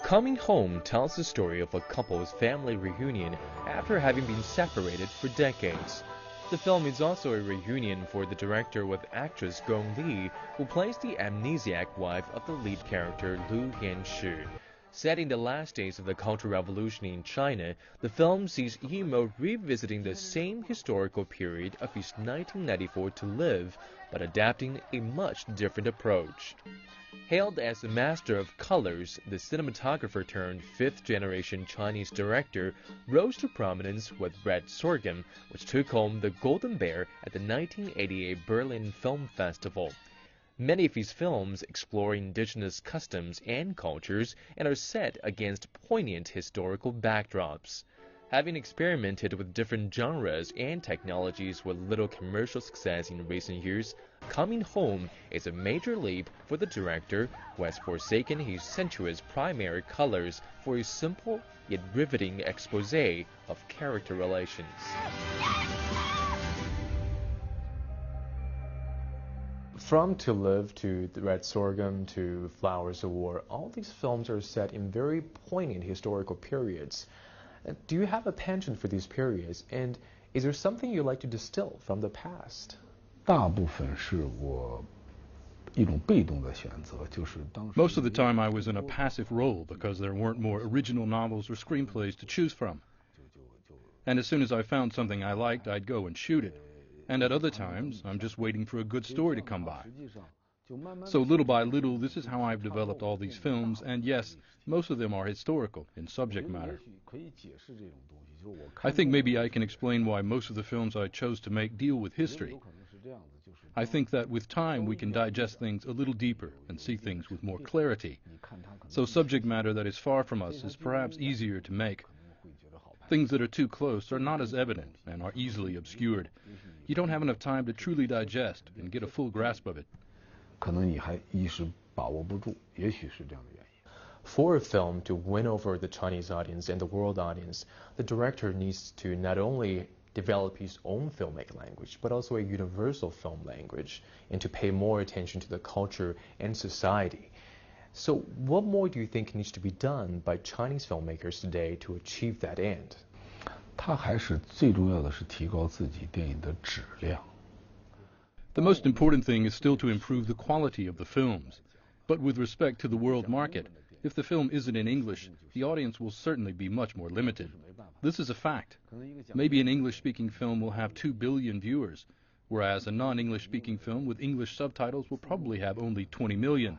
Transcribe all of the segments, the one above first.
Coming Home tells the story of a couple's family reunion after having been separated for decades. The film is also a reunion for the director with actress Gong Li, who plays the amnesiac wife of the lead character Lu Yanshi. Set in the last days of the Cultural Revolution in China, the film sees Yimou revisiting the same historical period of his 1994 To Live, but adapting a much different approach. Hailed as a master of colors, the cinematographer turned fifth-generation Chinese director rose to prominence with Red Sorghum, which took home the Golden Bear at the 1988 Berlin Film Festival. Many of his films explore indigenous customs and cultures and are set against poignant historical backdrops. Having experimented with different genres and technologies with little commercial success in recent years, Coming Home is a major leap for the director, who has forsaken his sensuous primary colors for a simple yet riveting exposé of character relations. From To Live to The Red Sorghum to Flowers of War, all these films are set in very poignant historical periods. Do you have a penchant for these periods, and is there something you like to distill from the past? 大部分是我一种被动的选择，就是当时 Most of the time I was in a passive role because there weren't more original novels or screenplays to choose from. And as soon as I found something I liked, I'd go and shoot it. And at other times, I'm just waiting for a good story to come by. So little by little, this is how I've developed all these films, and yes, most of them are historical in subject matter. I think maybe I can explain why most of the films I chose to make deal with history. I think that with time we can digest things a little deeper and see things with more clarity. So subject matter that is far from us is perhaps easier to make. Things that are too close are not as evident and are easily obscured. You don't have enough time to truly digest and get a full grasp of it. 可能你还一时把握不住，也许是这样的原因。 For a film to win over the Chinese audience and the world audience, the director needs to not only develop his own filmic language, but also a universal film language, and to pay more attention to the culture and society. So what more do you think needs to be done by Chinese filmmakers today to achieve that end? 他还是最重要的是提高自己电影的质量。 The most important thing is still to improve the quality of the films. But with respect to the world market, if the film isn't in English, the audience will certainly be much more limited. This is a fact. Maybe an English-speaking film will have 2 billion viewers, whereas a non-English-speaking film with English subtitles will probably have only 20 million.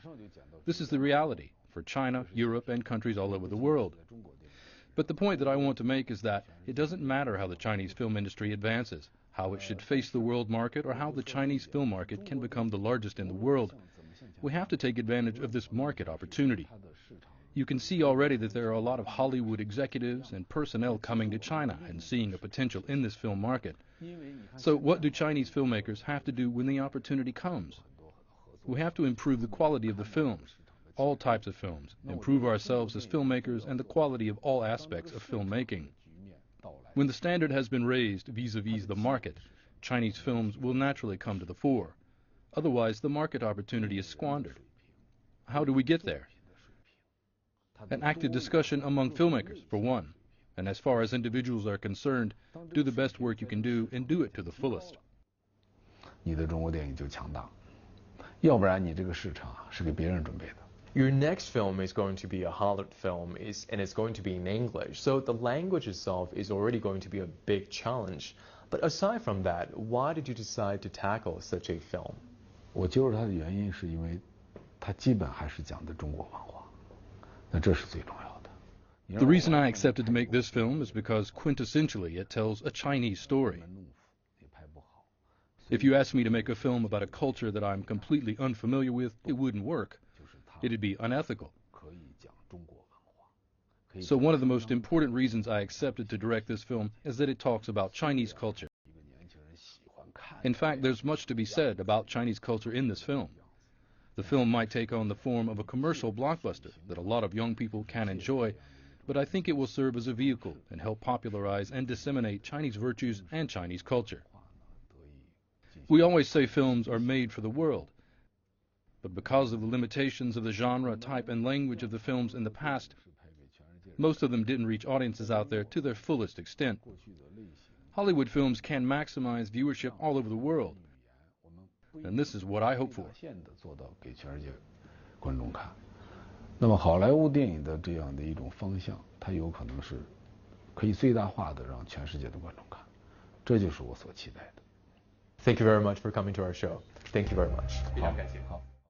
This is the reality for China, Europe, and countries all over the world. But the point that I want to make is that it doesn't matter how the Chinese film industry advances, how it should face the world market, or how the Chinese film market can become the largest in the world. We have to take advantage of this market opportunity. You can see already that there are a lot of Hollywood executives and personnel coming to China and seeing a potential in this film market. So what do Chinese filmmakers have to do when the opportunity comes? We have to improve the quality of the films, all types of films, improve ourselves as filmmakers and the quality of all aspects of filmmaking. When the standard has been raised vis-a-vis the market, Chinese films will naturally come to the fore. Otherwise, the market opportunity is squandered. How do we get there? An active discussion among filmmakers, for one. And as far as individuals are concerned, do the best work you can do and do it to the fullest. 你的中国电影就强大，要不然你这个市场是给别人准备的。 Your next film is going to be a Hollywood film, and it's going to be in English, so the language itself is already going to be a big challenge. But aside from that, why did you decide to tackle such a film? 我接受它的原因是因为它基本还是讲的中国文化，那这是最重要的。 The reason I accepted to make this film is because quintessentially it tells a Chinese story. If you asked me to make a film about a culture that I'm completely unfamiliar with, it wouldn't work. It'd be unethical. So one of the most important reasons I accepted to direct this film is that it talks about Chinese culture. In fact, there's much to be said about Chinese culture in this film. The film might take on the form of a commercial blockbuster that a lot of young people can enjoy, but I think it will serve as a vehicle and help popularize and disseminate Chinese virtues and Chinese culture. We always say films are made for the world. But because of the limitations of the genre, type, and language of the films in the past, Most of them didn't reach audiences out there to their fullest extent. Hollywood films can maximize viewership all over the world, and this is what I hope for. 给全世界观众看。那么好莱坞电影的这样的一种方向，它有可能是可以最大化的让全世界的观众看，这就是我所期待的。 Thank you very much for coming to our show. Thank you very much. 好，好。